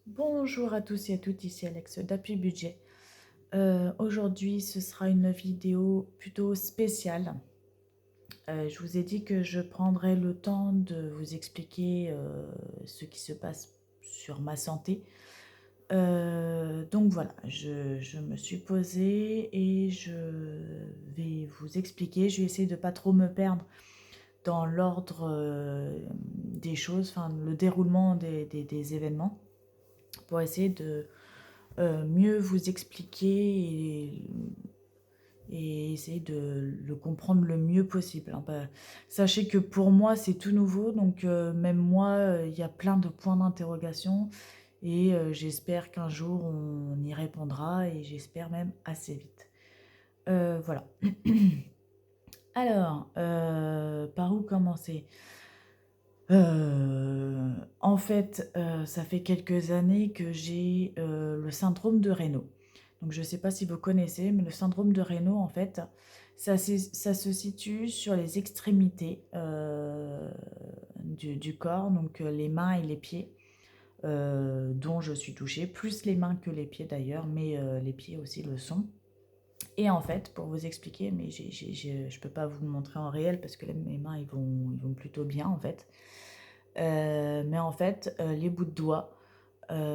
Bonjour à tous et à toutes, ici Alex d'Appui Budget. Aujourd'hui, ce sera une vidéo plutôt spéciale. Je vous ai dit que je prendrais le temps de vous expliquer ce qui se passe sur ma santé. Donc voilà, je me suis posée et je vais vous expliquer. Je vais essayer de ne pas trop me perdre dans l'ordre des choses, enfin le déroulement des événements, pour essayer de mieux vous expliquer et essayer de le comprendre le mieux possible, hein. Bah, sachez que pour moi, c'est tout nouveau, donc même moi, il y a plein de points d'interrogation et j'espère qu'un jour on y répondra et j'espère même assez vite. Voilà. Alors, par où commencer? En fait, ça fait quelques années que j'ai le syndrome de Raynaud. Donc, je ne sais pas si vous connaissez, mais le syndrome de Raynaud, en fait, ça se situe sur les extrémités du corps, donc les mains et les pieds, dont je suis touchée, plus les mains que les pieds d'ailleurs, mais les pieds aussi le sont. Et en fait, pour vous expliquer, mais je ne peux pas vous le montrer en réel parce que là, mes mains, ils vont plutôt bien en fait. Mais en fait, les bouts de doigts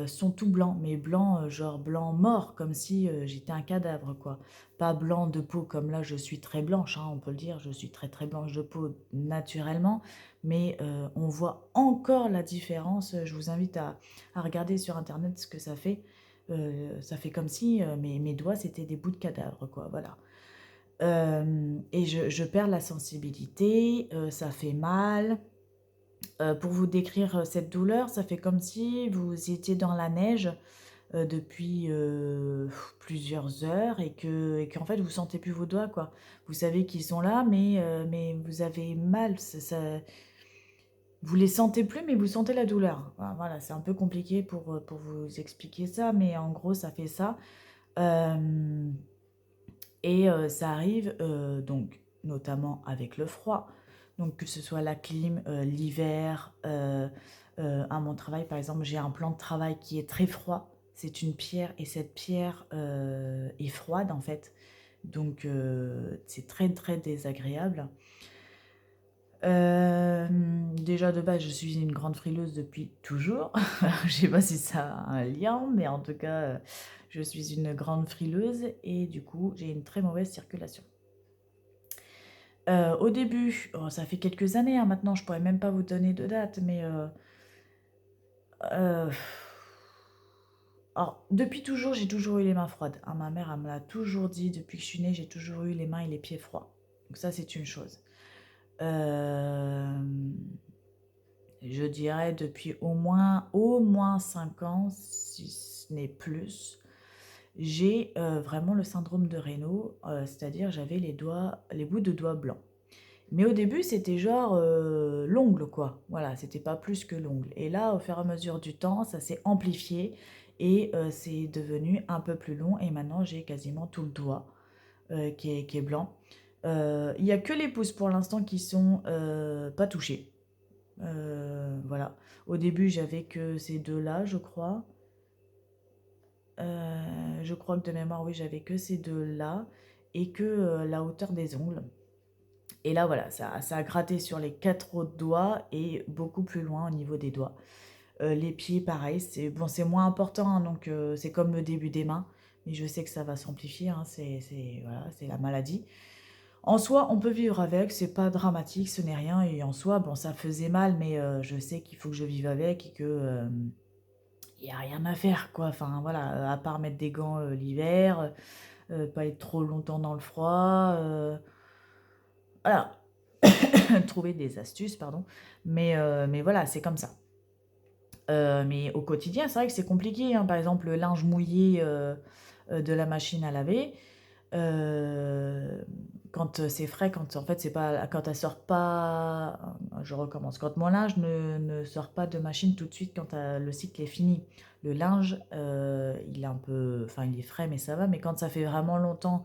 sont tout blancs, mais blancs, genre blanc mort, comme si j'étais un cadavre, quoi. Pas blanc de peau comme là, je suis très blanche, hein, on peut le dire, je suis très très blanche de peau naturellement, mais on voit encore la différence. Je vous invite à regarder sur Internet ce que ça fait. Ça fait comme si mes doigts, c'était des bouts de cadavre, quoi, voilà. Et je perds la sensibilité, ça fait mal. Pour vous décrire cette douleur, ça fait comme si vous étiez dans la neige depuis plusieurs heures et qu'en fait vous sentez plus vos doigts, quoi. Vous savez qu'ils sont là, mais vous avez mal. Vous les sentez plus, mais vous sentez la douleur. Voilà, c'est un peu compliqué pour vous expliquer ça, mais en gros, ça fait ça. Euh, ça arrive donc notamment avec le froid, donc que ce soit la clim, l'hiver. À mon travail, par exemple, j'ai un plan de travail qui est très froid. C'est une pierre et cette pierre est froide en fait. Donc c'est très très désagréable. Déjà de base, je suis une grande frileuse depuis toujours. Je sais pas si ça a un lien, mais en tout cas, je suis une grande frileuse et du coup, j'ai une très mauvaise circulation. Au début, oh, ça fait quelques années, hein, maintenant, je pourrais même pas vous donner de date, mais euh, alors, depuis toujours, j'ai toujours eu les mains froides, hein. Ma mère, elle me l'a toujours dit, depuis que je suis née, j'ai toujours eu les mains et les pieds froids. Donc ça, c'est une chose. Euh, je dirais depuis au moins 5 ans, si ce n'est plus, j'ai vraiment le syndrome de Raynaud, c'est-à-dire j'avais les bouts de doigts blancs. Mais au début, c'était genre l'ongle, quoi. Voilà, c'était pas plus que l'ongle. Et là, au fur et à mesure du temps, ça s'est amplifié et c'est devenu un peu plus long. Et maintenant, j'ai quasiment tout le doigt qui est blanc. Il n'y a que les pouces pour l'instant qui sont pas touchés. Voilà. Au début, j'avais que ces deux-là, je crois. Je crois que de mémoire, oui, j'avais que ces deux-là et que la hauteur des ongles. Et là, voilà, ça a gratté sur les quatre autres doigts et beaucoup plus loin au niveau des doigts. Les pieds, pareil, c'est bon, c'est moins important, hein, donc c'est comme le début des mains, mais je sais que ça va s'amplifier, hein, voilà, c'est la maladie. En soi, on peut vivre avec, c'est pas dramatique, ce n'est rien, et en soi, bon, ça faisait mal, mais je sais qu'il faut que je vive avec et que il n'y a rien à faire, quoi. Enfin, voilà, à part mettre des gants l'hiver, pas être trop longtemps dans le froid, voilà, trouver des astuces, pardon. Mais voilà, c'est comme ça. Mais au quotidien, c'est vrai que c'est compliqué, hein. Par exemple, le linge mouillé de la machine à laver, euh, quand c'est frais, quand en fait c'est pas, quand elle sort pas, je recommence. Quand mon linge ne sort pas de machine tout de suite quand le cycle est fini, le linge, il est un peu, enfin il est frais, mais ça va. Mais quand ça fait vraiment longtemps,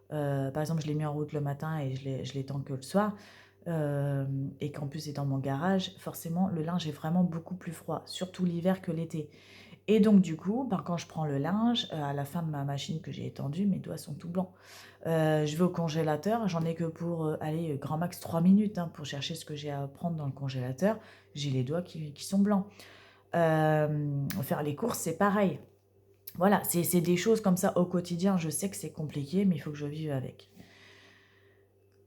par exemple, je l'ai mis en route le matin et je l'étends que le soir. euh, et qu'en plus c'est dans mon garage, forcément le linge est vraiment beaucoup plus froid, surtout l'hiver que l'été. Et donc du coup, ben, quand je prends le linge, à la fin de ma machine que j'ai étendue, mes doigts sont tout blancs. Je vais au congélateur, j'en ai que pour, allez, grand max 3 minutes, hein, pour chercher ce que j'ai à prendre dans le congélateur. J'ai les doigts qui sont blancs. Faire les courses, c'est pareil. Voilà, c'est des choses comme ça au quotidien. Je sais que c'est compliqué, mais il faut que je vive avec.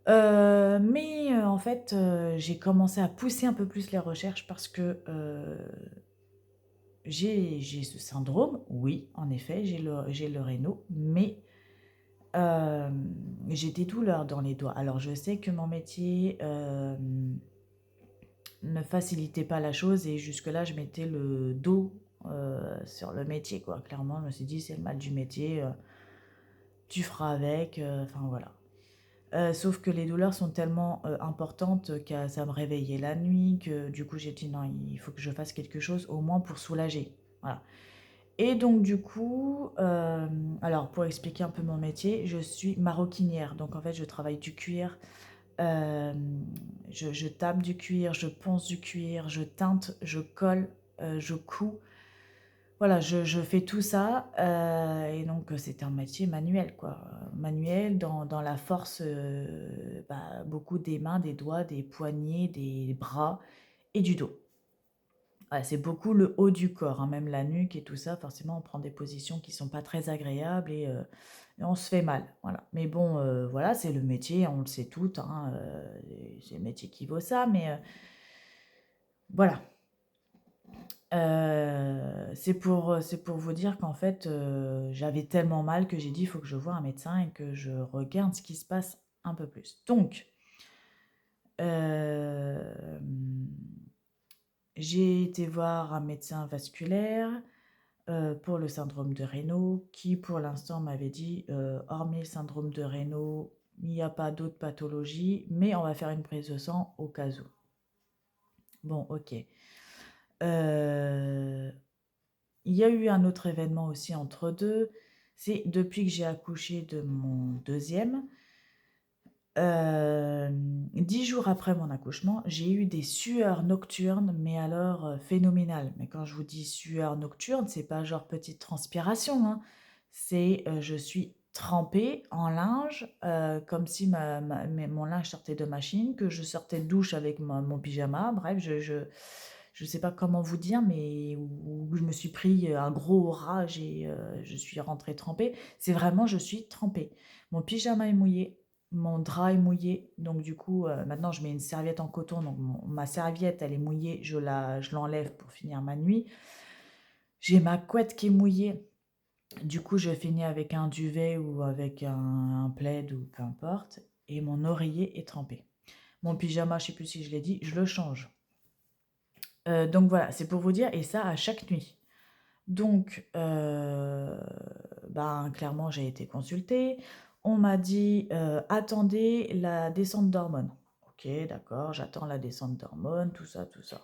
En fait, j'ai commencé à pousser un peu plus les recherches parce que j'ai ce syndrome. Oui, en effet, j'ai le réno, mais j'ai des douleurs dans les doigts. Alors, je sais que mon métier ne facilitait pas la chose et jusque-là, je mettais le dos sur le métier, quoi. Clairement, je me suis dit, c'est le mal du métier, tu feras avec, enfin voilà. Sauf que les douleurs sont tellement importantes que ça me réveillait la nuit, que du coup j'ai dit non, il faut que je fasse quelque chose au moins pour soulager. Voilà. Et donc du coup, alors pour expliquer un peu mon métier, je suis maroquinière. Donc en fait, je travaille du cuir, euh, je tape du cuir, je ponce du cuir, je teinte, je colle, je couds. Voilà, je fais tout ça, et donc c'est un métier manuel, quoi. Manuel dans la force, bah, beaucoup des mains, des doigts, des poignets, des bras et du dos. Ouais, c'est beaucoup le haut du corps, hein, même la nuque et tout ça, forcément, on prend des positions qui sont pas très agréables et on se fait mal, voilà. Mais bon, voilà, c'est le métier, on le sait toutes, hein, c'est le métier qui vaut ça, mais voilà. C'est pour vous dire qu'en fait, j'avais tellement mal que j'ai dit: «Il faut que je voie un médecin et que je regarde ce qui se passe un peu plus». Donc, hem, j'ai été voir un médecin vasculaire, pour le syndrome de Raynaud qui, pour l'instant, m'avait dit: «Hormis le syndrome de Raynaud, il n'y a pas d'autres pathologies, mais on va faire une prise de sang au cas où». Bon, OK. Heu Il y a eu un autre événement aussi entre deux, c'est depuis que j'ai accouché de mon deuxième, 10 jours après mon accouchement, j'ai eu des sueurs nocturnes, mais alors, phénoménales. Mais quand je vous dis sueurs nocturnes, c'est pas genre petite transpiration, hein. C'est, je suis trempée en linge, comme si mon linge sortait de machine, que je sortais de douche avec mon pyjama. Bref, je sais pas comment vous dire, mais où je me suis pris, un gros orage et je suis rentrée trempée. C'est vraiment je suis trempée. Mon pyjama est mouillé, mon drap est mouillé, donc du coup, maintenant je mets une serviette en coton, donc ma serviette, elle est mouillée, je l'enlève pour finir ma nuit. J'ai ma couette qui est mouillée, du coup je finis avec un duvet ou avec un plaid ou peu importe, et mon oreiller est trempé. Mon pyjama, je sais plus si je l'ai dit, je le change. Donc voilà, c'est pour vous dire, et ça à chaque nuit. Donc, ben, clairement, j'ai été consultée. On m'a dit, attendez la descente d'hormones. Ok, d'accord, j'attends la descente d'hormones, tout ça, tout ça.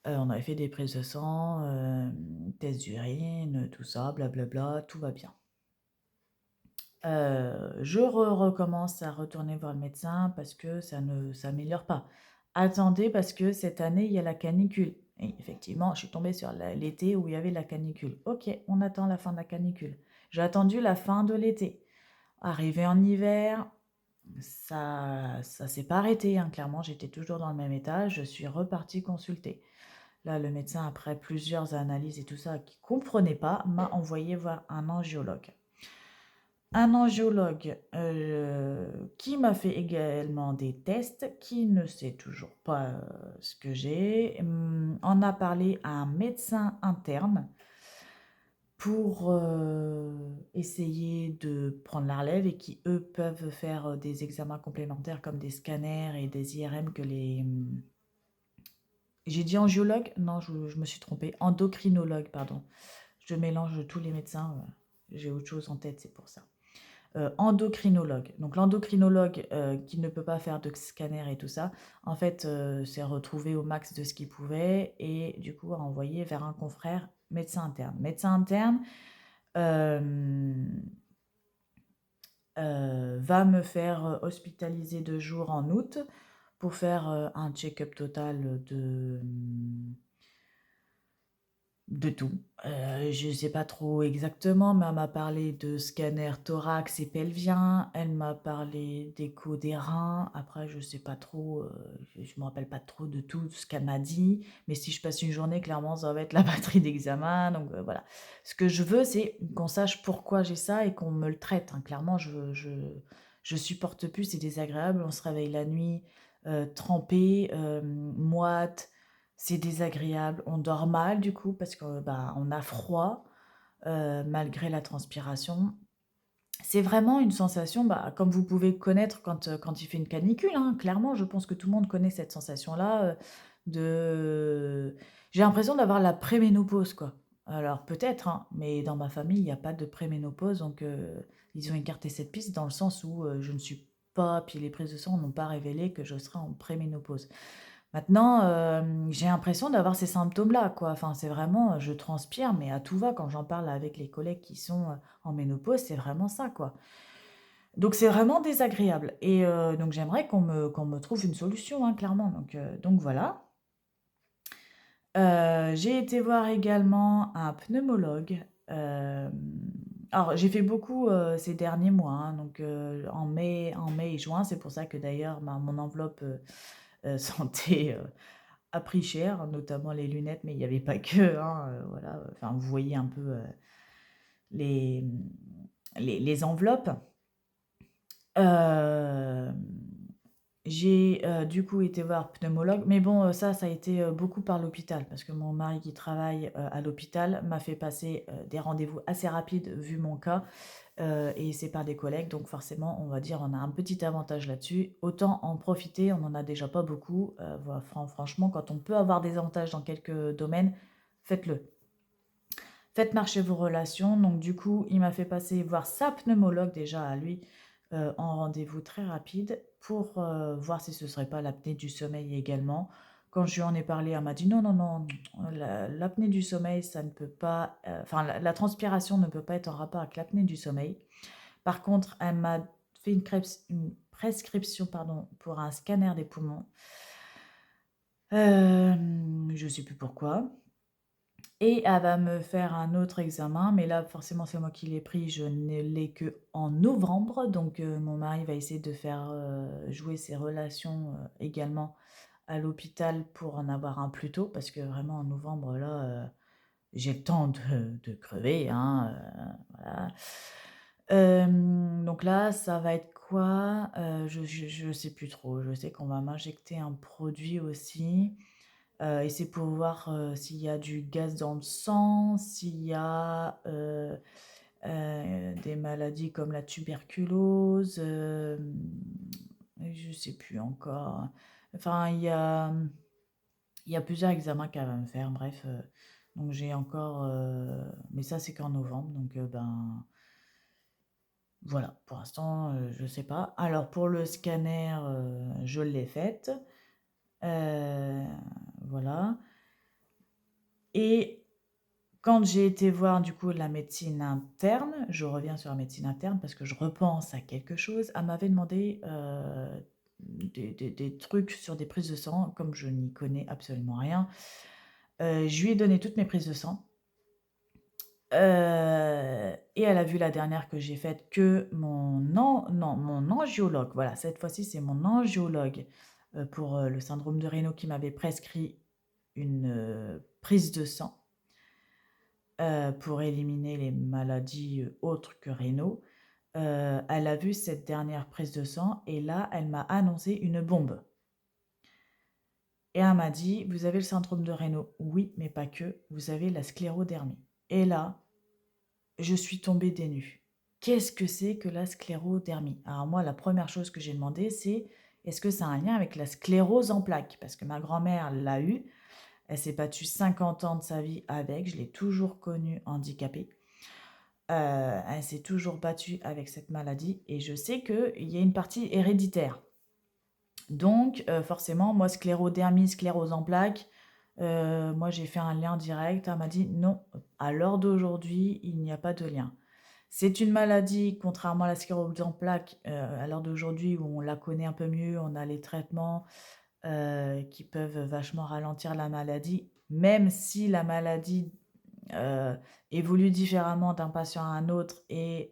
On avait fait des prises de sang, tests d'urine, tout ça, blablabla, tout va bien. Je recommence à retourner voir le médecin parce que ça ne s'améliore pas. Attendez, parce que cette année, il y a la canicule. Et effectivement, je suis tombée sur l'été où il y avait la canicule. Ok, on attend la fin de la canicule. J'ai attendu la fin de l'été. Arrivé en hiver, ça s'est pas arrêté, hein. Clairement, j'étais toujours dans le même état. Je suis repartie consulter. Là, le médecin, après plusieurs analyses et tout ça, qui comprenait pas, m'a envoyé voir un angiologue. Un angiologue, qui m'a fait également des tests, qui ne sait toujours pas, ce que j'ai, en a parlé à un médecin interne pour, essayer de prendre la relève et qui, eux, peuvent faire, des examens complémentaires comme des scanners et des IRM que j'ai dit angiologue? Non, je me suis trompée, endocrinologue, pardon. Je mélange tous les médecins, j'ai autre chose en tête, c'est pour ça. Endocrinologue. Donc l'endocrinologue, qui ne peut pas faire de scanner et tout ça, en fait, s'est retrouvé au max de ce qu'il pouvait et du coup a envoyé vers un confrère médecin interne. Médecin interne, va me faire, hospitaliser 2 jours en août pour faire, un check-up total de, De tout. Je ne sais pas trop exactement, mais elle m'a parlé de scanner thorax et pelvien. Elle m'a parlé d'écho des reins. Après, je ne sais pas trop, je ne me rappelle pas trop de tout ce qu'elle m'a dit. Mais si je passe une journée, clairement, ça va être la batterie d'examen. Donc voilà. Ce que je veux, c'est qu'on sache pourquoi j'ai ça et qu'on me le traite, hein. Clairement, je supporte plus, c'est désagréable. On se réveille la nuit, trempé, moite. C'est désagréable, on dort mal du coup parce que, bah, on a froid, malgré la transpiration. C'est vraiment une sensation, bah, comme vous pouvez connaître quand il fait une canicule, hein. Clairement, je pense que tout le monde connaît cette sensation-là, de j'ai l'impression d'avoir la préménopause, quoi. Alors peut-être, hein, mais dans ma famille, il y a pas de préménopause donc ils ont écarté cette piste dans le sens où, je ne suis pas puis les prises de sang n'ont pas révélé que je serais en préménopause. Maintenant, j'ai l'impression d'avoir ces symptômes-là, quoi. Enfin, c'est vraiment, je transpire, mais à tout va quand j'en parle avec les collègues qui sont, en ménopause, c'est vraiment ça, quoi. Donc c'est vraiment désagréable et donc j'aimerais qu'on me trouve une solution, hein, clairement. Donc voilà. J'ai été voir également un pneumologue, alors j'ai fait beaucoup, ces derniers mois, hein, donc en mai et juin. C'est pour ça que d'ailleurs mon enveloppe, santé, a pris cher, notamment les lunettes, mais il n'y avait pas que, hein, voilà, enfin, vous voyez un peu les, les enveloppes. Euh, j'ai du coup été voir pneumologue, mais bon, ça a été beaucoup par l'hôpital, parce que mon mari qui travaille à l'hôpital m'a fait passer des rendez-vous assez rapides vu mon cas, et c'est par des collègues, donc forcément, on va dire, on a un petit avantage là-dessus. Autant en profiter, on n'en a déjà pas beaucoup. Voilà, franchement, quand on peut avoir des avantages dans quelques domaines, faites-le. Faites marcher vos relations. Donc du coup, il m'a fait passer voir sa pneumologue déjà à lui en rendez-vous très rapide pour voir si ce ne serait pas l'apnée du sommeil également. Quand je lui en ai parlé, elle m'a dit non, non, non, l'apnée du sommeil, ça ne peut pas, enfin la transpiration ne peut pas être en rapport avec l'apnée du sommeil. Par contre, elle m'a fait une prescription pardon, pour un scanner des poumons. Je ne sais plus pourquoi. Et elle va me faire un autre examen, mais là, forcément, c'est moi qui l'ai pris. Je ne l'ai que en novembre. Donc, mon mari va essayer de faire jouer ses relations également à l'hôpital pour en avoir un plus tôt. Parce que vraiment, en novembre, là, j'ai le temps de crever, hein, voilà. Donc là, ça va être quoi? Je sais plus trop. Je sais qu'on va m'injecter un produit aussi. Et c'est pour voir, s'il y a du gaz dans le sang, s'il y a, des maladies comme la tuberculose, je sais plus encore. Enfin, il y a plusieurs examens qu'elle va me faire, bref, donc j'ai encore, mais ça, c'est qu'en novembre, donc ben, voilà, pour l'instant, je sais pas. Alors pour le scanner, je l'ai faite, heu, voilà et quand j'ai été voir du coup la médecine interne, je reviens sur la médecine interne parce que je repense à quelque chose, elle m'avait demandé, des trucs sur des prises de sang, comme je n'y connais absolument rien, je lui ai donné toutes mes prises de sang, et elle a vu la dernière que j'ai faite que mon angiologue, voilà, cette fois-ci, c'est mon angiologue, pour, le syndrome de Raynaud qui m'avait prescrit une, prise de sang. Pour éliminer les maladies, autres que rénaux. Elle a vu cette dernière prise de sang et là, elle m'a annoncé une bombe et elle m'a dit: «Vous avez le syndrome de Raynaud». «Oui, mais pas que, vous avez la sclérodermie» et là, je suis tombée des nues. Qu'est-ce que c'est que la sclérodermie? Alors moi, la première chose que j'ai demandé, c'est: «Est-ce que ça a un lien avec la sclérose en plaques?» parce que ma grand-mère l'a eu, elle s'est battue 50 ans de sa vie avec, je l'ai toujours connue handicapée. Elle s'est toujours battue avec cette maladie et je sais qu'il y a une partie héréditaire. Donc forcément, moi sclérodermie, sclérose en plaques, moi j'ai fait un lien direct. Elle m'a dit: «Non, à l'heure d'aujourd'hui, il n'y a pas de lien». C'est une maladie, contrairement à la sclérose en plaques, à l'heure d'aujourd'hui où on la connaît un peu mieux, on a les traitements, qui peuvent vachement ralentir la maladie, même si la maladie heu, évolue différemment d'un patient à un autre et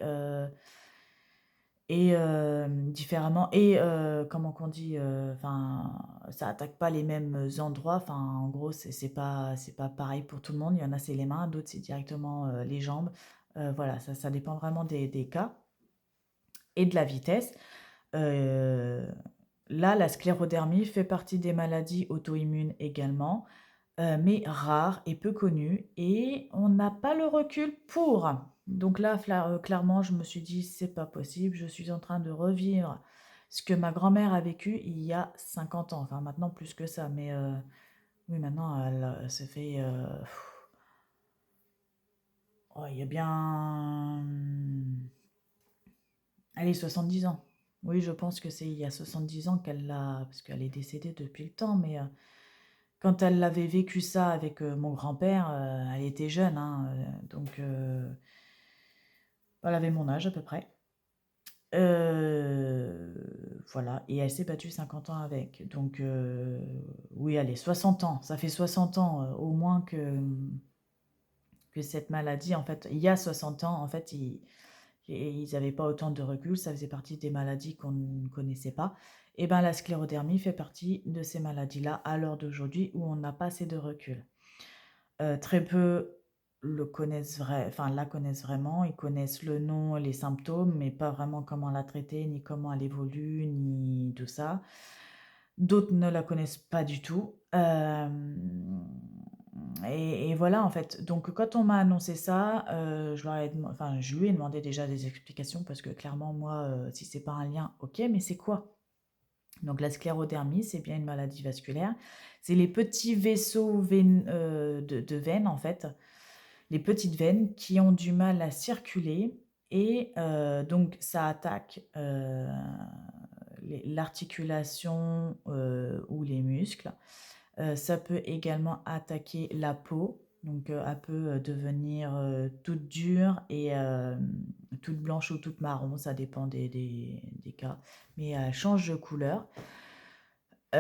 différemment et comment qu'on dit? Enfin, ça attaque pas les mêmes endroits. Enfin, en gros, c'est pas pareil pour tout le monde. Il y en a, c'est les mains, d'autres, c'est directement, les jambes. Voilà, ça dépend vraiment des cas et de la vitesse. Heu, Là, la sclérodermie fait partie des maladies auto-immunes également, mais rares et peu connues et on n'a pas le recul pour. Donc là, clairement, je me suis dit: «C'est pas possible, je suis en train de revivre ce que ma grand-mère a vécu il y a 50 ans». Enfin, maintenant plus que ça, mais oui, maintenant, ça fait, oh, il y a bien, allez, 70 ans. Oui, je pense que c'est il y a 70 ans qu'elle l'a parce qu'elle est décédée depuis le temps, mais quand elle avait vécu ça avec, mon grand-père, elle était jeune, hein, donc elle avait mon âge à peu près. Voilà et elle s'est battue 50 ans avec, donc oui, allez, 60 ans. Ça fait 60 ans, au moins que cette maladie, en fait il y a 60 ans, en fait, ils avaient pas autant de recul, ça faisait partie des maladies qu'on ne connaissait pas et ben, la sclérodermie fait partie de ces maladies-là à l'heure d'aujourd'hui où on n'a pas assez de recul. Très peu la connaissent vraiment. Ils connaissent le nom, les symptômes, mais pas vraiment comment la traiter, ni comment elle évolue, ni tout ça. D'autres ne la connaissent pas du tout, et voilà, en fait. Donc quand on m'a annoncé ça, je lui ai demandé déjà des explications parce que clairement moi, si c'est pas un lien, OK, mais c'est quoi? Donc la sclérodermie, c'est bien une maladie vasculaire. C'est les petits vaisseaux de veines, en fait, les petites veines qui ont du mal à circuler et donc ça attaque, l'articulation, ou les muscles. Ça peut également attaquer la peau, donc elle peut, devenir, toute dure et toute blanche ou toute marron, ça dépend des cas, mais elle change de couleur. Et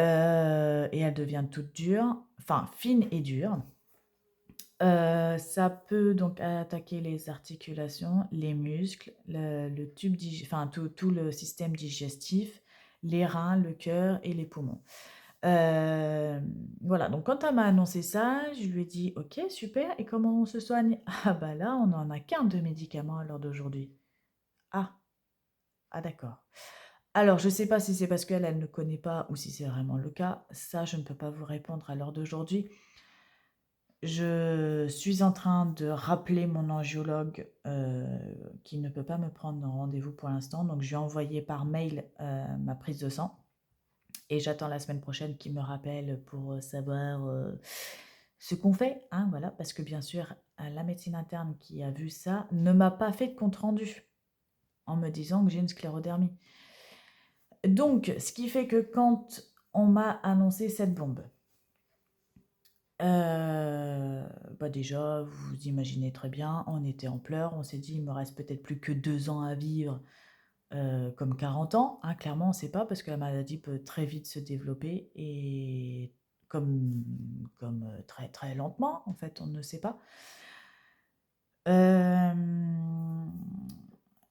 elle devient toute dure, enfin fine et dure. Ça peut donc attaquer les articulations, les muscles, le tube enfin tout le système digestif, les reins, le cœur et les poumons. Voilà, donc quand elle m'a annoncé ça, je lui ai dit: «OK, super et comment on se soigne?» «Ah bah là, on n'en a qu'un de médicament à l'heure d'aujourd'hui». «Ah, ah d'accord». Alors je ne sais pas si c'est parce qu'elle, elle ne connaît pas ou si c'est vraiment le cas. Ça, je ne peux pas vous répondre à l'heure d'aujourd'hui. Je suis en train de rappeler mon angiologue, qui ne peut pas me prendre en rendez-vous pour l'instant, donc je lui ai envoyé par mail, ma prise de sang et j'attends la semaine prochaine qu'il me rappelle pour, savoir, ce qu'on fait, hein, voilà. Parce que bien sûr, la médecine interne qui a vu ça ne m'a pas fait de compte rendu en me disant que j'ai une sclérodermie. Donc ce qui fait que quand on m'a annoncé cette bombe, bah, déjà, vous imaginez très bien, on était en pleurs, on s'est dit: «Il me reste peut-être plus que 2 ans à vivre», comme 40 ans, hein, clairement, on ne sait pas parce que la maladie peut très vite se développer et très, très lentement, en fait, on ne sait pas. Hem,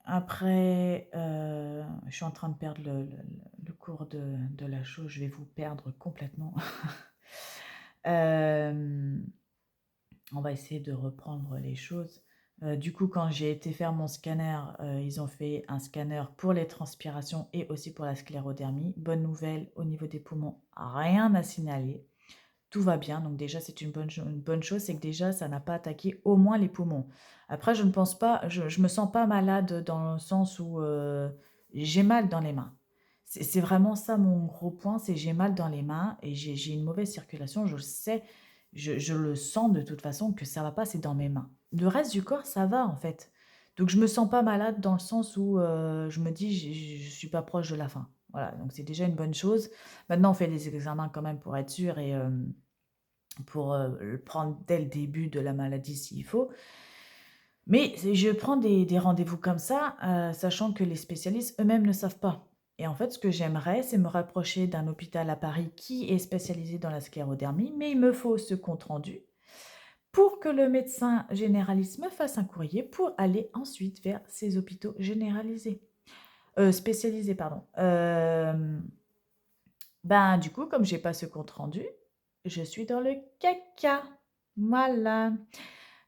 Après, je suis en train de perdre le cours de la chose, je vais vous perdre complètement. Hem On va essayer de reprendre les choses. Du coup, quand j'ai été faire mon scanner, ils ont fait un scanner pour les transpirations et aussi pour la sclérodermie. Bonne nouvelle, au niveau des poumons, rien à signaler. Tout va bien, donc déjà c'est une bonne chose, c'est que déjà ça n'a pas attaqué au moins les poumons. Après je ne pense pas je me sens pas malade dans le sens où, j'ai mal dans les mains. C'est vraiment ça mon gros point, c'est j'ai mal dans les mains et j'ai une mauvaise circulation, je le sais, je le sens de toute façon que ça va pas, c'est dans mes mains. Le reste du corps, ça va en fait. Donc je me sens pas malade dans le sens où, je me dis: Je suis pas proche de la fin». Voilà, donc c'est déjà une bonne chose. Maintenant on fait des examens quand même pour être sûr et pour, le prendre dès le début de la maladie s'il faut. Mais je prends des rendez-vous comme ça, sachant que les spécialistes eux-mêmes ne savent pas. Et en fait, ce que j'aimerais, c'est me rapprocher d'un hôpital à Paris qui est spécialisé dans la sclérodermie, mais il me faut ce compte rendu pour que le médecin généraliste me fasse un courrier pour aller ensuite vers ces hôpitaux généralisés, spécialisés, pardon. Ben, du coup, comme j'ai pas ce compte rendu, je suis dans le caca. Voilà.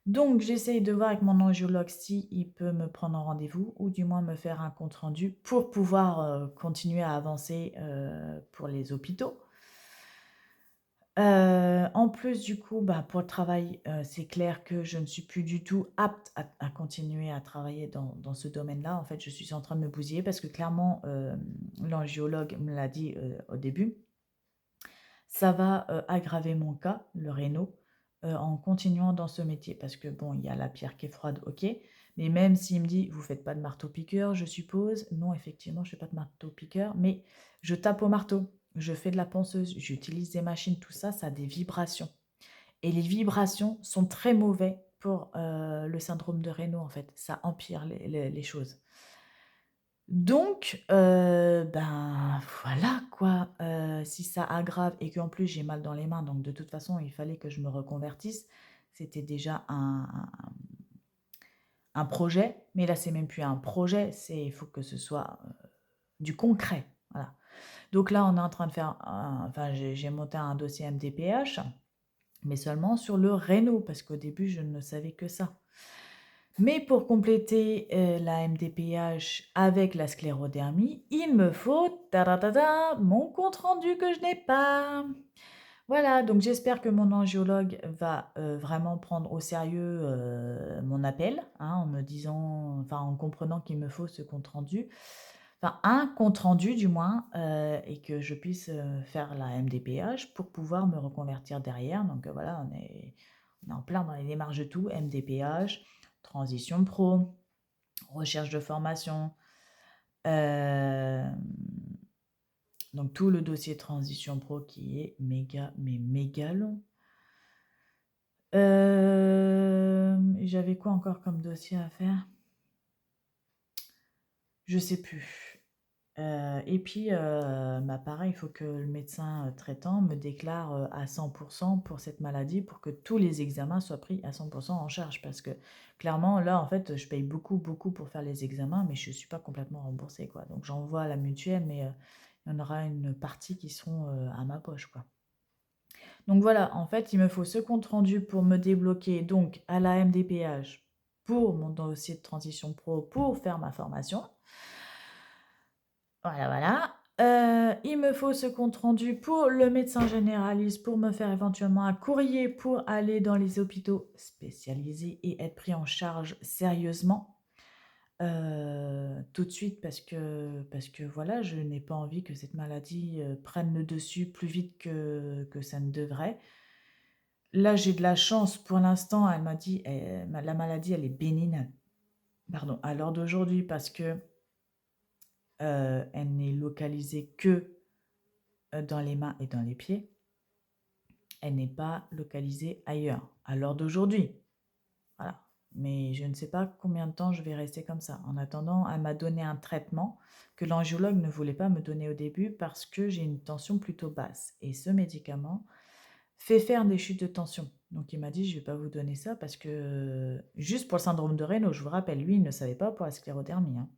Donc, j'essaye de voir avec mon angiologue si il peut me prendre un rendez-vous ou du moins me faire un compte rendu pour pouvoir continuer à avancer pour les hôpitaux. En plus, du coup, bah, pour le travail, c'est clair que je ne suis plus du tout apte à continuer à travailler dans ce domaine-là. En fait, je suis en train de me bousiller parce que clairement, l'angiologue me l'a dit au début, ça va aggraver mon cas, le réno, en continuant dans ce métier. Parce que bon, il y a la pierre qui est froide, ok. Mais même s'il me dit, vous faites pas de marteau-piqueur, je suppose. Non, effectivement, je fais pas de marteau-piqueur, mais je tape au marteau, je fais de la ponceuse, j'utilise des machines, tout ça, ça a des vibrations. Et les vibrations sont très mauvais pour le syndrome de Raynaud, en fait. Ça empire les choses. Donc, ben, voilà quoi, si ça aggrave et qu'en plus j'ai mal dans les mains, donc de toute façon, il fallait que je me reconvertisse. C'était déjà un projet, mais là, c'est même plus un projet, il faut que ce soit du concret. Voilà. Donc là, on est en train de faire, enfin, j'ai monté un dossier MDPH, mais seulement sur le réno, parce qu'au début, je ne savais que ça. Mais pour compléter la MDPH avec la sclérodermie, il me faut mon compte rendu que je n'ai pas. Voilà, donc j'espère que mon angiologue va vraiment prendre au sérieux mon appel, hein, en me disant, enfin en comprenant qu'il me faut ce compte rendu, enfin un compte rendu du moins, et que je puisse faire la MDPH pour pouvoir me reconvertir derrière. Donc voilà, on est en plein dans les démarches de tout, MDPH, transition pro, recherche de formation, donc tout le dossier transition pro qui est méga, mais méga long. J'avais quoi encore comme dossier à faire? Je sais plus. Et puis, bah, pareil, il faut que le médecin traitant me déclare à 100% pour cette maladie pour que tous les examens soient pris à 100% en charge. Parce que clairement, là, en fait, je paye beaucoup, beaucoup pour faire les examens, mais je ne suis pas complètement remboursée, quoi. Donc, j'envoie à la mutuelle, mais il y en aura une partie qui seront à ma poche, quoi. Donc voilà, en fait, il me faut ce compte rendu pour me débloquer donc à la MDPH pour mon dossier de transition pro pour faire ma formation. Voilà, voilà. Il me faut ce compte rendu pour le médecin généraliste pour me faire éventuellement un courrier pour aller dans les hôpitaux spécialisés et être pris en charge sérieusement tout de suite parce que voilà, je n'ai pas envie que cette maladie prenne le dessus plus vite que ça ne devrait. Là, j'ai de la chance pour l'instant, elle m'a dit, la maladie, elle est bénigne, pardon, à l'heure d'aujourd'hui parce que elle n'est localisée que dans les mains et dans les pieds. Elle n'est pas localisée ailleurs, à l'heure d'aujourd'hui. Voilà. Mais je ne sais pas combien de temps je vais rester comme ça. En attendant, elle m'a donné un traitement que l'angiologue ne voulait pas me donner au début parce que j'ai une tension plutôt basse. Et ce médicament fait faire des chutes de tension. Donc il m'a dit, je ne vais pas vous donner ça parce que, juste pour le syndrome de Raynaud, je vous rappelle, lui, il ne savait pas pour la sclérodermie, hein.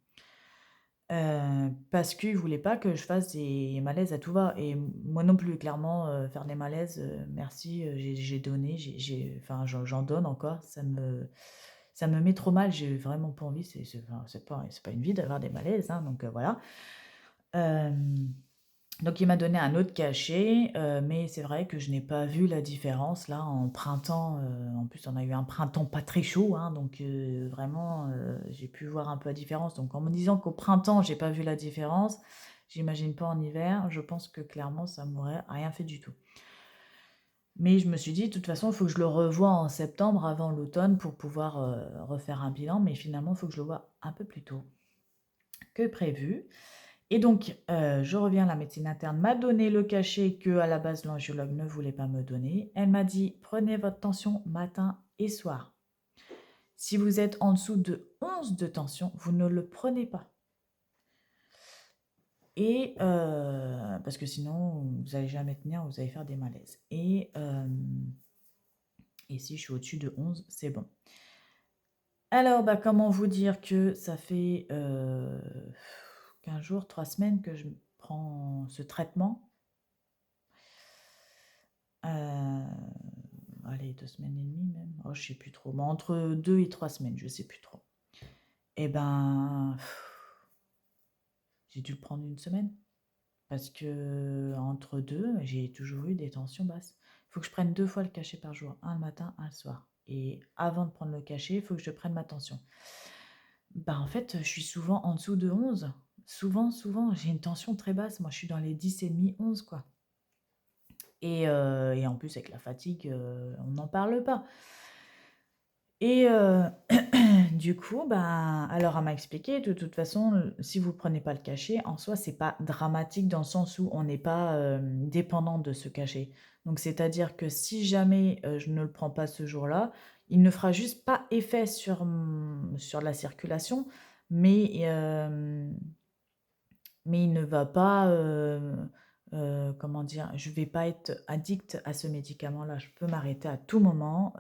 Parce qu'il ne voulait pas que je fasse des malaises à tout va et moi non plus clairement, faire des malaises, merci, j'ai donné, enfin j'en donne encore, ça me met trop mal, j'ai vraiment pas envie, enfin, c'est pas une vie d'avoir des malaises, hein, donc voilà. Donc il m'a donné un autre cachet, mais c'est vrai que je n'ai pas vu la différence là en printemps, en plus on a eu un printemps pas très chaud, hein, donc vraiment, j'ai pu voir un peu la différence. Donc en me disant qu'au printemps j'ai pas vu la différence, j'imagine pas en hiver, je pense que clairement ça m'aurait rien fait du tout. Mais je me suis dit: «De toute façon, il faut que je le revoie en septembre avant l'automne pour pouvoir, refaire un bilan», mais finalement il faut que je le voie un peu plus tôt que prévu. Et donc, je reviens, la médecine interne m'a donné le cachet que à la base l'angiologue ne voulait pas me donner. Elle m'a dit: «Prenez votre tension matin et soir. Si vous êtes en dessous de 11 de tension, vous ne le prenez pas et parce que sinon vous allez jamais tenir, vous allez faire des malaises» et Et si je suis au-dessus de 11, c'est bon. Alors, bah, comment vous dire que ça fait 15 jours, 3 semaines que je prends ce traitement. Allez, 2 semaines et demie même. Oh, je sais plus trop. Mais entre 2 et 3 semaines, je sais plus trop. Et ben, j'ai dû le prendre une semaine. Parce que entre deux, j'ai toujours eu des tensions basses. Il faut que je prenne 2 fois le cachet par jour, un le matin, un le soir. Et avant de prendre le cachet, il faut que je prenne ma tension. Bah, en fait, je suis souvent en dessous de 11. Souvent, souvent, j'ai une tension très basse. Moi, je suis dans les 10,5, 11, quoi. Et en plus, avec la fatigue, on n'en parle pas. Et du coup, ben, alors elle m'a expliqué, de toute façon, si vous ne prenez pas le cachet, en soi, c'est pas dramatique dans le sens où on n'est pas dépendant de ce cachet. Donc, c'est-à-dire que si jamais je ne le prends pas ce jour-là, il ne fera juste pas effet sur la circulation, mais, mais il ne va pas, comment dire, je ne vais pas être addict à ce médicament-là. Je peux m'arrêter à tout moment,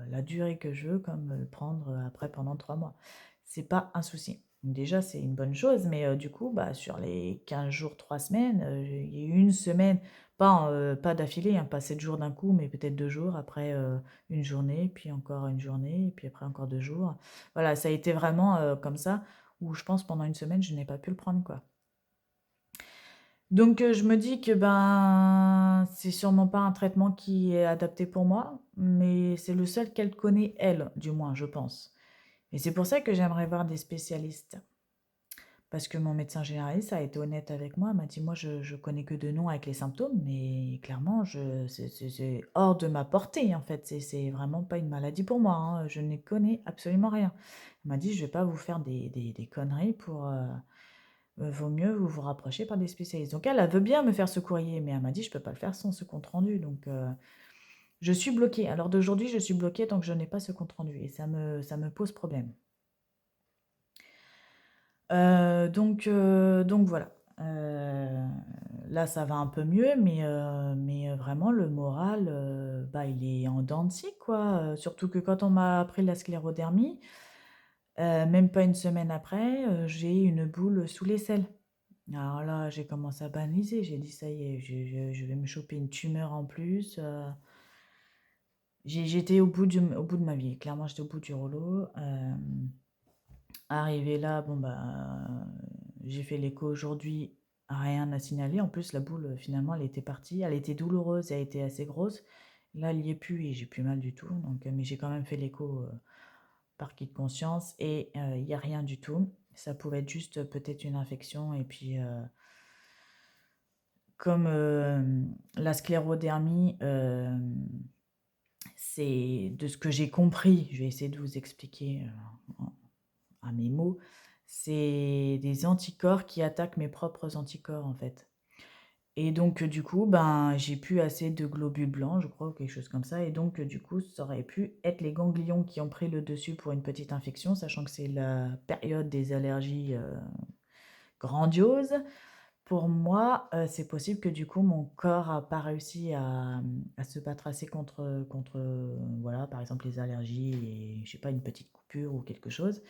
la durée que je veux, comme le prendre après pendant 3 mois. C'est pas un souci. Donc déjà, c'est une bonne chose, mais du coup, bah, sur les 15 jours, 3 semaines, il y a eu une semaine, pas d'affilée, hein, pas 7 jours d'un coup, mais peut-être 2 jours, après une journée, puis encore une journée, puis après encore 2 jours. Voilà, ça a été vraiment comme ça, où je pense pendant une semaine, je n'ai pas pu le prendre, quoi. Donc je me dis que, ben, c'est sûrement pas un traitement qui est adapté pour moi, mais c'est le seul qu'elle connaît elle, du moins, je pense. Et c'est pour ça que j'aimerais voir des spécialistes. Parce que mon médecin généraliste a été honnête avec moi, elle m'a dit: «Moi, je connais que de nom avec les symptômes, mais clairement, c'est hors de ma portée, en fait. C'est vraiment pas une maladie pour moi, hein, je n'y connais absolument rien». Elle m'a dit: «Je vais pas vous faire des conneries pour, vaut mieux vous rapprocher par des spécialistes». Donc elle veut bien me faire ce courrier, mais elle m'a dit: «Je peux pas le faire sans ce compte rendu». Donc je suis bloquée. À l'heure d'aujourd'hui, je suis bloquée tant que je n'ai pas ce compte rendu et ça me pose problème. Donc voilà. Là, ça va un peu mieux, mais vraiment le moral, bah, il est en dents de scie, quoi, surtout que quand on m'a appris la sclérodermie, même pas une semaine après, j'ai une boule sous l'aisselle. Alors là, j'ai commencé à banaliser. J'ai dit: «Ça y est, je vais me choper une tumeur en plus», j'étais au bout de ma vie. Clairement, j'étais au bout du rouleau. Arrivée là, bon, bah, j'ai fait l'écho aujourd'hui, rien à signaler. En plus, la boule, finalement, elle était partie. Elle était douloureuse, elle était assez grosse. Là, elle y est plus et j'ai plus mal du tout. Donc, mais j'ai quand même fait l'écho par acquis de conscience et il n'y a rien du tout. Ça pouvait être juste peut-être une infection et puis comme la sclérodermie, c'est de ce que j'ai compris, je vais essayer de vous expliquer à mes mots, c'est des anticorps qui attaquent mes propres anticorps en fait. Et donc du coup, ben, j'ai plus assez de globules blancs, je crois, ou quelque chose comme ça. Et donc du coup, ça aurait pu être les ganglions qui ont pris le dessus pour une petite infection, sachant que c'est la période des allergies grandioses. Pour moi, c'est possible que du coup mon corps a pas réussi à se battre assez contre, voilà, par exemple les allergies et je sais pas, une petite coupure ou quelque chose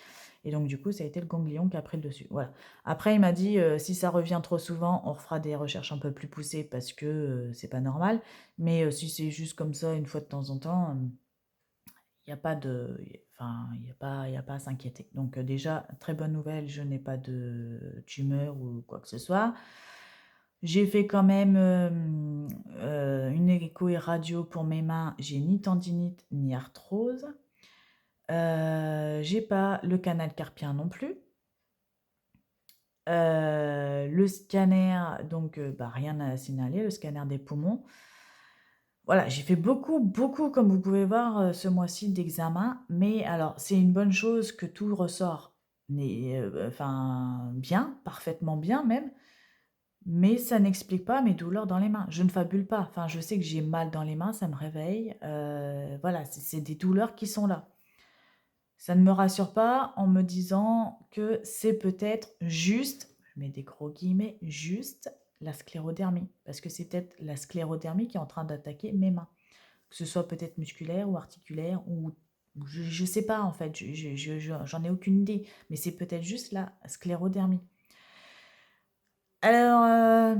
et donc du coup, ça a été le ganglion qui a pris le dessus. Voilà. Après il m'a dit, «Si ça revient trop souvent, on refera des recherches un peu plus poussées parce que, c'est pas normal, mais si c'est juste comme ça une fois de temps en temps, il y a pas de enfin, il y a pas à s'inquiéter». Donc déjà, très bonne nouvelle, je n'ai pas de tumeur ou quoi que ce soit. J'ai fait quand même, une écho et radio pour mes mains. J'ai ni tendinite ni arthrose. J'ai pas le canal carpien non plus. Le scanner, donc bah, rien à signaler, le scanner des poumons. Voilà, j'ai fait beaucoup, beaucoup, comme vous pouvez voir, ce mois-ci d'examens, mais alors c'est une bonne chose que tout ressort, mais enfin bien, parfaitement bien même. Mais ça n'explique pas mes douleurs dans les mains. Je ne fabule pas. Enfin, je sais que j'ai mal dans les mains, ça me réveille. Voilà, c'est des douleurs qui sont là. Ça ne me rassure pas en me disant que c'est peut-être juste, je mets des gros guillemets, juste la sclérodermie. Parce que c'est peut-être la sclérodermie qui est en train d'attaquer mes mains. que ce soit peut-être musculaire ou articulaire, ou je ne sais pas en fait, j'en ai aucune idée, mais c'est peut-être juste la sclérodermie. Alors,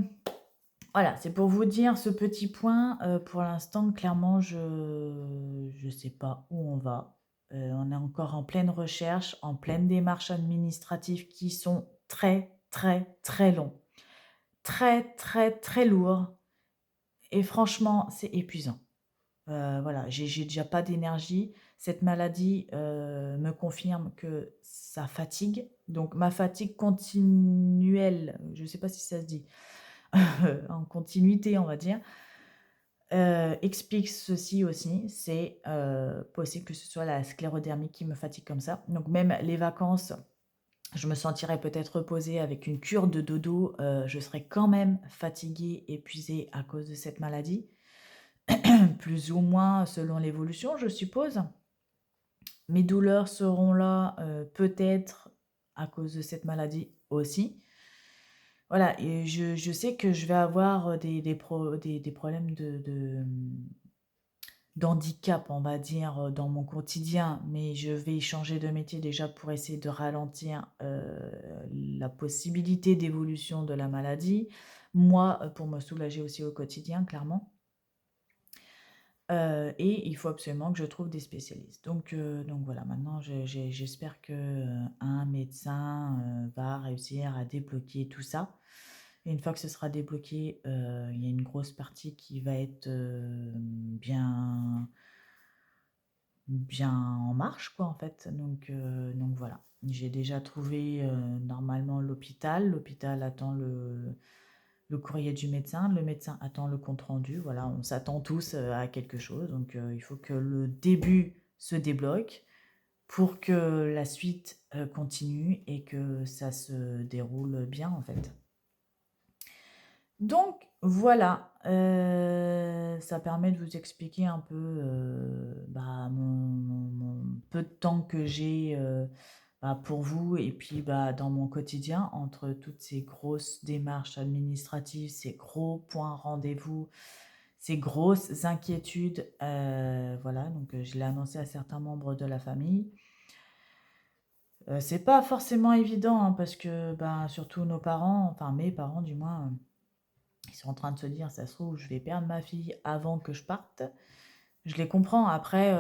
voilà, c'est pour vous dire ce petit point. Pour l'instant, clairement, je ne sais pas où on va. On est encore en pleine recherche, en pleine démarche administrative qui sont très, très, très longs. Très, très, très lourds. Et franchement, c'est épuisant. Voilà, j'ai déjà pas d'énergie. Cette maladie, me confirme que ça fatigue. Donc ma fatigue continuelle, je ne sais pas si ça se dit, en continuité, on va dire, explique ceci aussi. C'est, possible que ce soit la sclérodermie qui me fatigue comme ça. Donc même les vacances, je me sentirais peut-être reposée avec une cure de dodo, je serais quand même fatiguée, épuisée à cause de cette maladie. Plus ou moins selon l'évolution, je suppose. Mes douleurs seront là, peut-être à cause de cette maladie aussi. Voilà, et je sais que je vais avoir des problèmes d'handicap, on va dire, dans mon quotidien, mais je vais changer de métier déjà pour essayer de ralentir, la possibilité d'évolution de la maladie. Moi, pour me soulager aussi au quotidien, clairement. Et il faut absolument que je trouve des spécialistes. Donc voilà, maintenant j'espère que, un médecin, va réussir à débloquer tout ça. Et une fois que ce sera débloqué, il y a une grosse partie qui va être, bien en marche quoi, en fait. Donc voilà. J'ai déjà trouvé, normalement l'hôpital. L'hôpital attend le courrier du médecin, le médecin attend le compte-rendu. Voilà, on s'attend tous à quelque chose. Donc, il faut que le début se débloque pour que la suite continue et que ça se déroule bien, en fait. Donc, voilà, ça permet de vous expliquer un peu bah, mon peu de temps que j'ai bah, pour vous et puis bah, dans mon quotidien, entre toutes ces grosses démarches administratives, ces gros points rendez-vous, ces grosses inquiétudes. Voilà, donc je l'ai annoncé à certains membres de la famille. C'est pas forcément évident hein, parce que bah, surtout nos parents, enfin mes parents du moins, ils sont en train de se dire, ça se trouve, je vais perdre ma fille avant que je parte. Je les comprends. Après,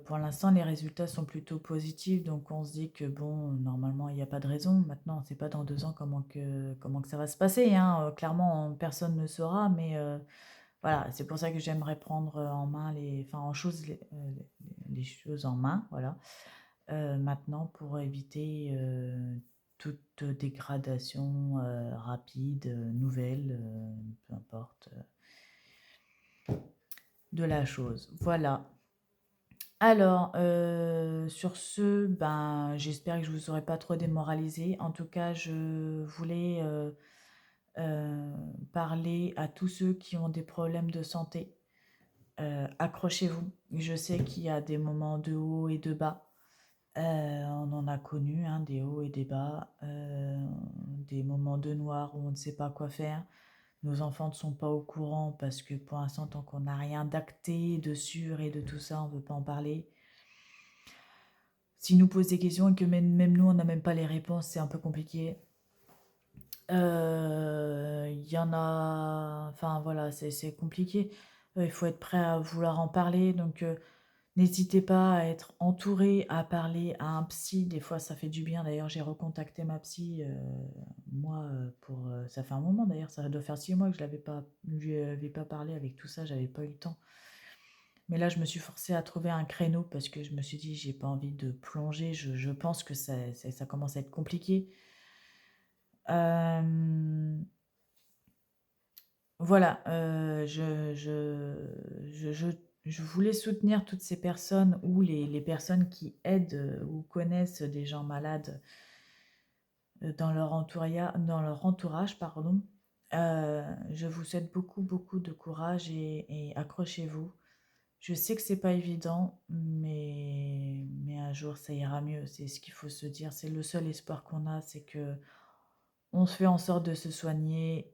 pour l'instant, les résultats sont plutôt positifs, donc on se dit que bon, normalement, il n'y a pas de raison. Maintenant, on ne sait pas dans 2 ans comment que ça va se passer, hein. Clairement, personne ne saura, mais voilà, c'est pour ça que j'aimerais prendre en main les choses en main, voilà. Maintenant, pour éviter toute dégradation rapide, nouvelle, peu importe, de la chose. Voilà. Alors, sur ce, ben, j'espère que je vous aurai pas trop démoralisé. En tout cas, je voulais, parler à tous ceux qui ont des problèmes de santé. Accrochez-vous. Je sais qu'il y a des moments de haut et de bas. On en a connu, hein, des hauts et des bas, des moments de noir où on ne sait pas quoi faire. Nos enfants ne sont pas au courant parce que pour l'instant, tant qu'on n'a rien d'acté, de sûr et de tout ça, on ne veut pas en parler. S'ils nous posent des questions et que même nous, on n'a même pas les réponses, c'est un peu compliqué. Il y en a... Enfin, voilà, c'est compliqué. Il faut être prêt à vouloir en parler. Donc, n'hésitez pas à être entouré, à parler à un psy. Des fois, ça fait du bien. D'ailleurs, j'ai recontacté ma psy, moi, ça fait un moment d'ailleurs. Ça doit faire 6 mois que je lui avais pas parlé avec tout ça. J'avais pas eu le temps. Mais là, je me suis forcée à trouver un créneau parce que je me suis dit, j'ai pas envie de plonger. Je pense que ça commence à être compliqué. Euh, voilà, je voulais soutenir toutes ces personnes ou les personnes qui aident ou connaissent des gens malades dans leur entourage, pardon. Je vous souhaite beaucoup, beaucoup de courage et accrochez-vous. Je sais que c'est pas évident, mais un jour ça ira mieux. C'est ce qu'il faut se dire. C'est le seul espoir qu'on a, c'est que on se fait en sorte de se soigner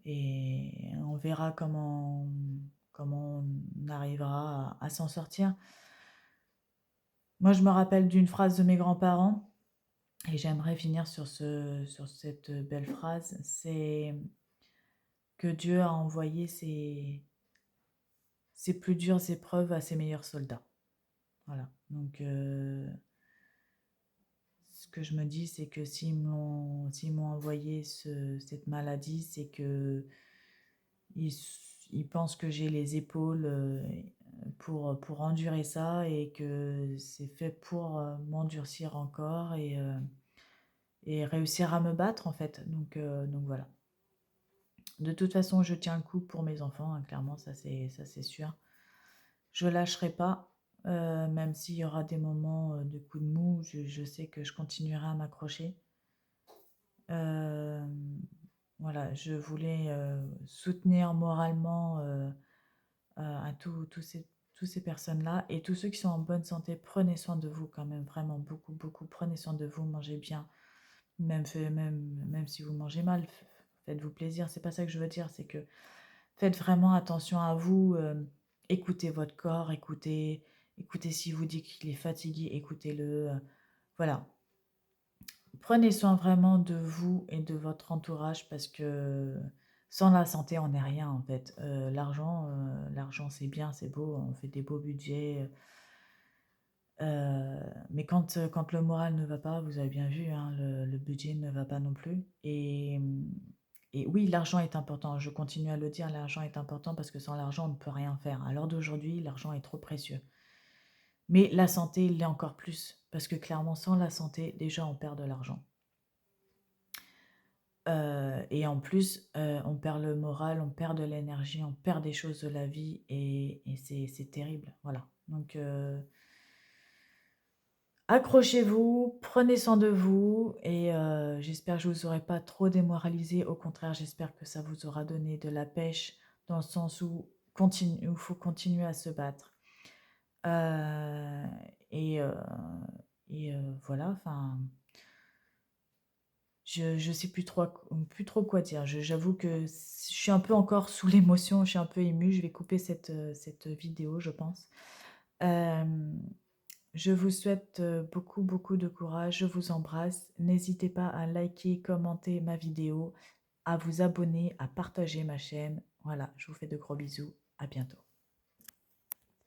et on verra comment on arrivera à s'en sortir. Moi, je me rappelle d'une phrase de mes grands-parents, et j'aimerais finir sur cette belle phrase, c'est que Dieu a envoyé ses plus dures épreuves à ses meilleurs soldats. Voilà. Donc, ce que je me dis, c'est que s'ils m'ont envoyé cette maladie, c'est que ils pensent que j'ai les épaules pour endurer ça, et que c'est fait pour m'endurcir encore, et réussir à me battre, en fait. Donc voilà. De toute façon, je tiens le coup pour mes enfants, hein, clairement, ça c'est sûr. Je lâcherai pas, même s'il y aura des moments de coups de mou, je sais que je continuerai à m'accrocher. Euh, voilà, je voulais soutenir moralement à tous ces personnes-là, et tous ceux qui sont en bonne santé. Prenez soin de vous quand même, vraiment beaucoup, beaucoup. Prenez soin de vous, mangez bien, même si vous mangez mal, faites-vous plaisir. C'est pas ça que je veux dire, c'est que faites vraiment attention à vous, écoutez votre corps, écoutez s'il vous dit qu'il est fatigué, écoutez-le. Voilà. Prenez soin vraiment de vous et de votre entourage, parce que sans la santé, on n'est rien, en fait. L'argent, c'est bien, c'est beau, on fait des beaux budgets. Mais quand le moral ne va pas, vous avez bien vu, hein, le budget ne va pas non plus. Et oui, l'argent est important. Je continue à le dire, l'argent est important, parce que sans l'argent, on ne peut rien faire. À l'heure d'aujourd'hui, l'argent est trop précieux. Mais la santé, il l'est encore plus, parce que clairement, sans la santé, déjà, on perd de l'argent. Et en plus, on perd le moral, on perd de l'énergie, on perd des choses de la vie, et c'est terrible. Voilà. Donc, accrochez-vous, prenez soin de vous, et j'espère que je ne vous aurai pas trop démoralisé. Au contraire, j'espère que ça vous aura donné de la pêche, dans le sens où il faut continuer à se battre. Euh, et euh, voilà, enfin, je sais plus trop quoi dire. J'avoue que je suis un peu encore sous l'émotion, je suis un peu émue. Je vais couper cette vidéo, je pense. Euh, je vous souhaite beaucoup, beaucoup de courage. Je vous embrasse. N'hésitez pas à liker, commenter ma vidéo, à vous abonner, à partager ma chaîne. Voilà, je vous fais de gros bisous. À bientôt.